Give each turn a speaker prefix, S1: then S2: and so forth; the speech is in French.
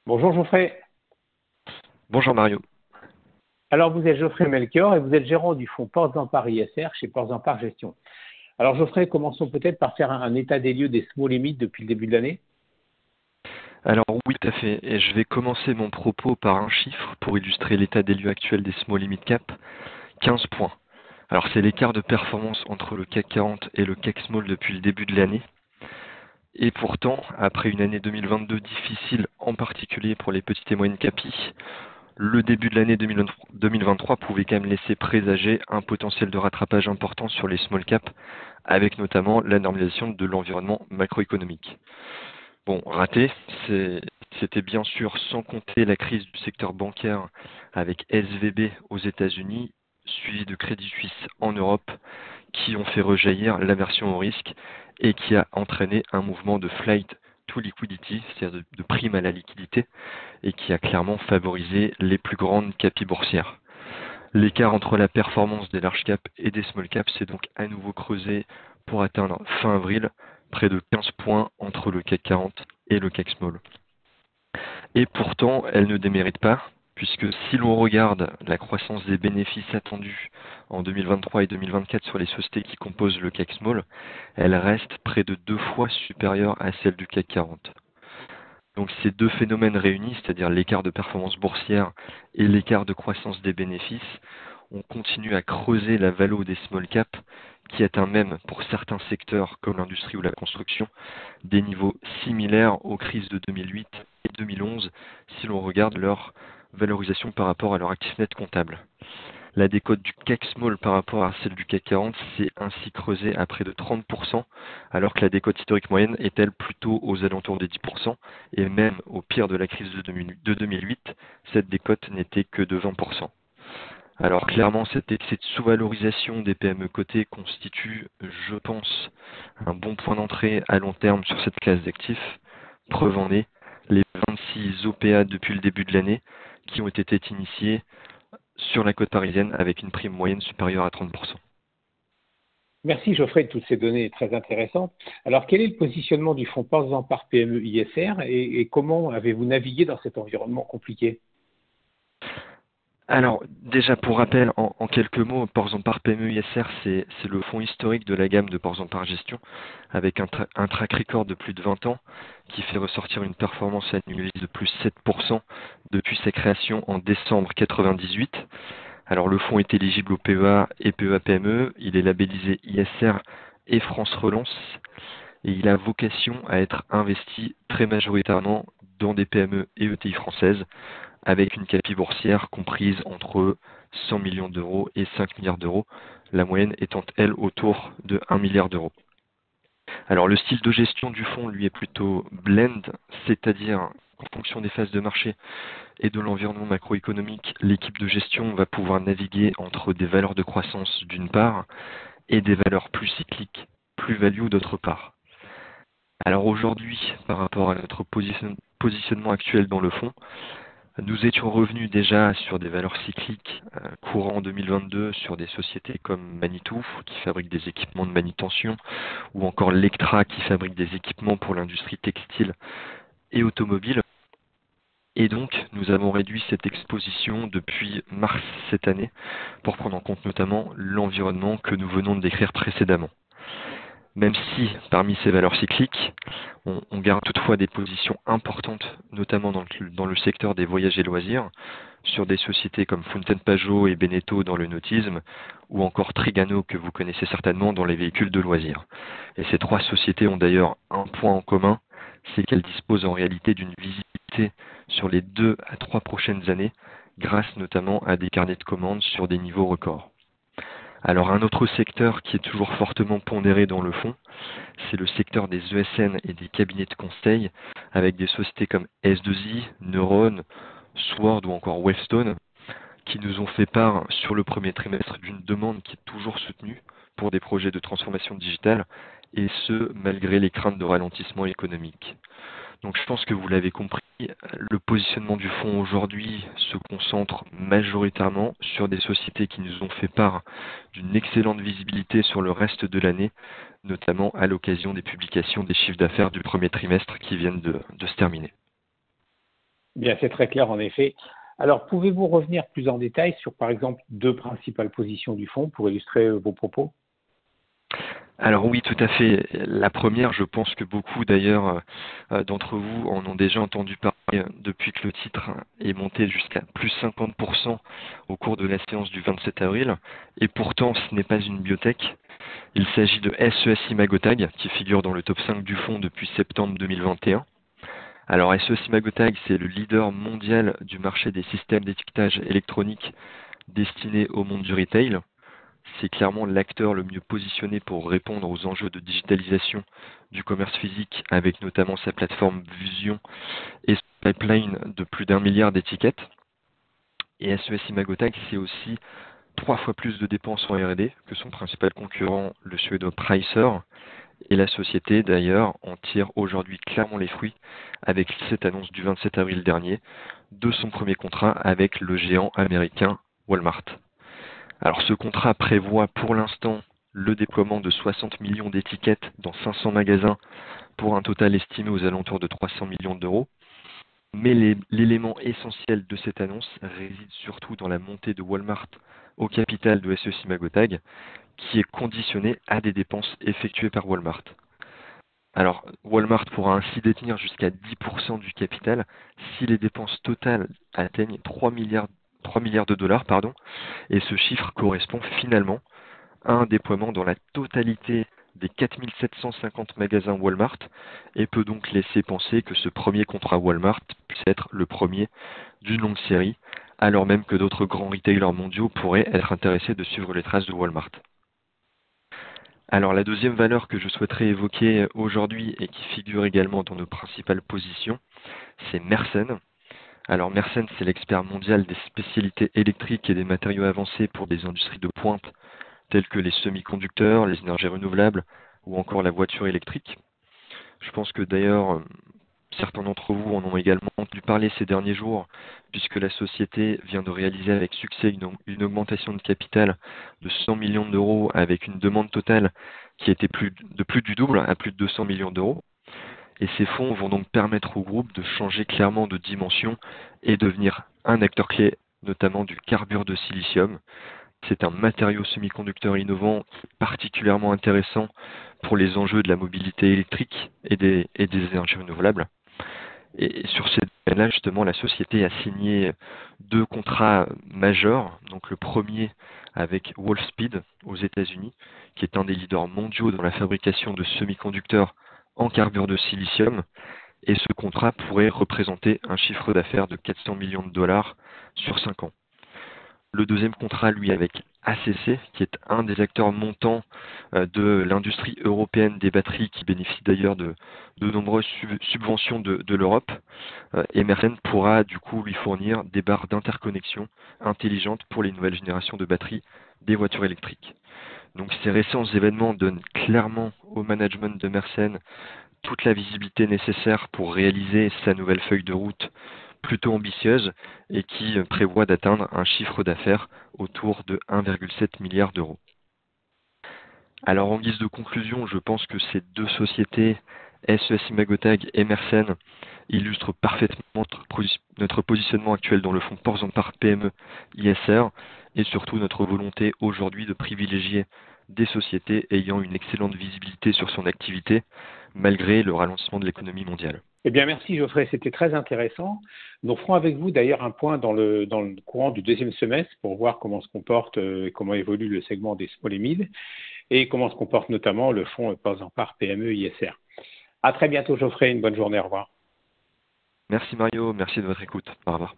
S1: Bonjour Geoffrey.
S2: Bonjour Mario.
S1: Alors vous êtes Geoffrey Melchior et vous êtes gérant du fonds Ports d'Empare ISR chez Ports d'Empare Gestion. Alors Geoffrey, commençons peut-être par faire un état des lieux des small limits depuis le début de l'année.
S2: Alors oui, tout à fait. Et je vais commencer mon propos par un chiffre pour illustrer l'état des lieux actuel des small limit cap. 15 points. Alors c'est l'écart de performance entre le CAC 40 et le CAC Small depuis le début de l'année. Et pourtant, après une année 2022 difficile, en particulier pour les petites et moyennes capis, le début de l'année 2023 pouvait quand même laisser présager un potentiel de rattrapage important sur les small caps, avec notamment la normalisation de l'environnement macroéconomique. Bon, raté, c'était bien sûr sans compter la crise du secteur bancaire avec SVB aux États-Unis, suivi de Crédit Suisse en Europe, qui ont fait rejaillir l'aversion au risque et qui a entraîné un mouvement de flight to liquidity, c'est-à-dire de prime à la liquidité, et qui a clairement favorisé les plus grandes capis boursières. L'écart entre la performance des large caps et des small caps s'est donc à nouveau creusé pour atteindre fin avril près de 15 points entre le CAC 40 et le CAC Small. Et pourtant, elle ne démérite pas, puisque si l'on regarde la croissance des bénéfices attendus en 2023 et 2024 sur les sociétés qui composent le CAC Small, elle reste près de 2 fois supérieure à celle du CAC 40. Donc ces deux phénomènes réunis, c'est-à-dire l'écart de performance boursière et l'écart de croissance des bénéfices, on continue à creuser la valo des small caps qui atteint même pour certains secteurs comme l'industrie ou la construction des niveaux similaires aux crises de 2008 et 2011 si l'on regarde leur valorisation par rapport à leur actif net comptable. La décote du CAC Small par rapport à celle du CAC 40 s'est ainsi creusée à près de 30%, alors que la décote historique moyenne est-elle plutôt aux alentours des 10%, et même au pire de la crise de 2008, cette décote n'était que de 20%. Alors clairement, cet excès de sous-valorisation des PME cotées constitue, je pense, un bon point d'entrée à long terme sur cette classe d'actifs. Preuve en est, les 26 OPA depuis le début de l'année qui ont été initiés sur la côte parisienne avec une prime moyenne supérieure à 30%.
S1: Merci Geoffrey de toutes ces données très intéressantes. Alors quel est le positionnement du fonds Ports d'Empare PME ISR et comment avez-vous navigué dans cet environnement compliqué?
S2: Alors, déjà pour rappel, en quelques mots, Ports Empare PME ISR, c'est le fonds historique de la gamme de Ports Empare Gestion, avec un track record de plus de 20 ans, qui fait ressortir une performance annuelle de plus 7% depuis sa création en décembre 98. Alors le fonds est éligible au PEA et PEA PME, il est labellisé ISR et France Relance, et il a vocation à être investi très majoritairement dans des PME et ETI françaises, avec une capi boursière comprise entre 100 millions d'euros et 5 milliards d'euros, la moyenne étant, elle, autour de 1 milliard d'euros. Alors le style de gestion du fonds, lui, est plutôt blend, c'est-à-dire en fonction des phases de marché et de l'environnement macroéconomique, l'équipe de gestion va pouvoir naviguer entre des valeurs de croissance d'une part et des valeurs plus cycliques, plus value d'autre part. Alors aujourd'hui, par rapport à notre positionnement actuel dans le fonds, nous étions revenus déjà sur des valeurs cycliques courant 2022 sur des sociétés comme Manitou qui fabrique des équipements de manutention ou encore Lectra qui fabrique des équipements pour l'industrie textile et automobile. Et donc, nous avons réduit cette exposition depuis mars cette année pour prendre en compte notamment l'environnement que nous venons de décrire précédemment. Même si, parmi ces valeurs cycliques, on garde toutefois des positions importantes, notamment dans le secteur des voyages et loisirs, sur des sociétés comme Fountaine Pajot et Beneteau dans le nautisme, ou encore Trigano que vous connaissez certainement dans les véhicules de loisirs. Et ces trois sociétés ont d'ailleurs un point en commun, c'est qu'elles disposent en réalité d'une visibilité sur les 2 à 3 prochaines années, grâce notamment à des carnets de commandes sur des niveaux records. Alors un autre secteur qui est toujours fortement pondéré dans le fonds, c'est le secteur des ESN et des cabinets de conseil, avec des sociétés comme S2I, Neuron, Sword ou encore Wavestone, qui nous ont fait part sur le premier trimestre d'une demande qui est toujours soutenue pour des projets de transformation digitale, et ce, malgré les craintes de ralentissement économique. Donc je pense que vous l'avez compris, le positionnement du fonds aujourd'hui se concentre majoritairement sur des sociétés qui nous ont fait part d'une excellente visibilité sur le reste de l'année, notamment à l'occasion des publications des chiffres d'affaires du premier trimestre qui viennent de se terminer.
S1: Bien, c'est très clair en effet. Alors, pouvez-vous revenir plus en détail sur, par exemple, deux principales positions du fonds pour illustrer vos propos?
S2: Alors oui, tout à fait. La première, je pense que beaucoup d'ailleurs d'entre vous en ont déjà entendu parler depuis que le titre est monté jusqu'à plus 50% au cours de la séance du 27 avril. Et pourtant, ce n'est pas une biotech. Il s'agit de SES-imagotag, qui figure dans le top 5 du fonds depuis septembre 2021. Alors SES-imagotag, c'est le leader mondial du marché des systèmes d'étiquetage électronique destinés au monde du retail. C'est clairement l'acteur le mieux positionné pour répondre aux enjeux de digitalisation du commerce physique, avec notamment sa plateforme Fusion et son pipeline de plus d'1 milliard d'étiquettes. Et SES-imagotag, c'est aussi 3 fois plus de dépenses en R&D que son principal concurrent, le suédois Pricer. Et la société, d'ailleurs, en tire aujourd'hui clairement les fruits avec cette annonce du 27 avril dernier de son premier contrat avec le géant américain Walmart. Alors ce contrat prévoit pour l'instant le déploiement de 60 millions d'étiquettes dans 500 magasins pour un total estimé aux alentours de 300 millions d'euros. Mais l'élément essentiel de cette annonce réside surtout dans la montée de Walmart au capital de SES-imagotag, qui est conditionné à des dépenses effectuées par Walmart. Alors, Walmart pourra ainsi détenir jusqu'à 10% du capital si les dépenses totales atteignent 3 milliards de dollars, et ce chiffre correspond finalement à un déploiement dans la totalité des 4750 magasins Walmart et peut donc laisser penser que ce premier contrat Walmart puisse être le premier d'une longue série, alors même que d'autres grands retailers mondiaux pourraient être intéressés de suivre les traces de Walmart. Alors la deuxième valeur que je souhaiterais évoquer aujourd'hui et qui figure également dans nos principales positions, c'est Mersen. Alors Mersen, c'est l'expert mondial des spécialités électriques et des matériaux avancés pour des industries de pointe telles que les semi-conducteurs, les énergies renouvelables ou encore la voiture électrique. Je pense que d'ailleurs certains d'entre vous en ont également entendu parler ces derniers jours, puisque la société vient de réaliser avec succès une augmentation de capital de 100 millions d'euros avec une demande totale qui était plus du double à plus de 200 millions d'euros. Et ces fonds vont donc permettre au groupe de changer clairement de dimension et devenir un acteur clé, notamment du carbure de silicium. C'est un matériau semi-conducteur innovant particulièrement intéressant pour les enjeux de la mobilité électrique et des énergies renouvelables. Et sur ces domaines-là, justement, la société a signé 2 contrats majeurs. Donc le premier avec Wolfspeed aux États-Unis, qui est un des leaders mondiaux dans la fabrication de semi-conducteurs en carbure de silicium. Et ce contrat pourrait représenter un chiffre d'affaires de 400 millions de dollars sur 5 ans. Le deuxième contrat, lui, avec ACC, qui est un des acteurs montants de l'industrie européenne des batteries, qui bénéficie d'ailleurs de nombreuses subventions de l'Europe. Et Mersen pourra du coup lui fournir des barres d'interconnexion intelligentes pour les nouvelles générations de batteries des voitures électriques. Donc ces récents événements donnent clairement au management de Mersen toute la visibilité nécessaire pour réaliser sa nouvelle feuille de route plutôt ambitieuse et qui prévoit d'atteindre un chiffre d'affaires autour de 1,7 milliard d'euros. Alors en guise de conclusion, je pense que ces deux sociétés, SES-imagotag et Mersen, illustrent parfaitement notre positionnement actuel dans le fonds Portzamparc PME ISR et surtout notre volonté aujourd'hui de privilégier des sociétés ayant une excellente visibilité sur son activité malgré le ralentissement de l'économie mondiale.
S1: Eh bien, merci Geoffrey, c'était très intéressant. Nous ferons avec vous d'ailleurs un point dans le courant du deuxième semestre pour voir comment se comporte et comment évolue le segment des small et mid et comment se comporte notamment le fonds Portzamparc PME ISR. À très bientôt Geoffrey, une bonne journée, au revoir.
S2: Merci Mario, merci de votre écoute. Au revoir.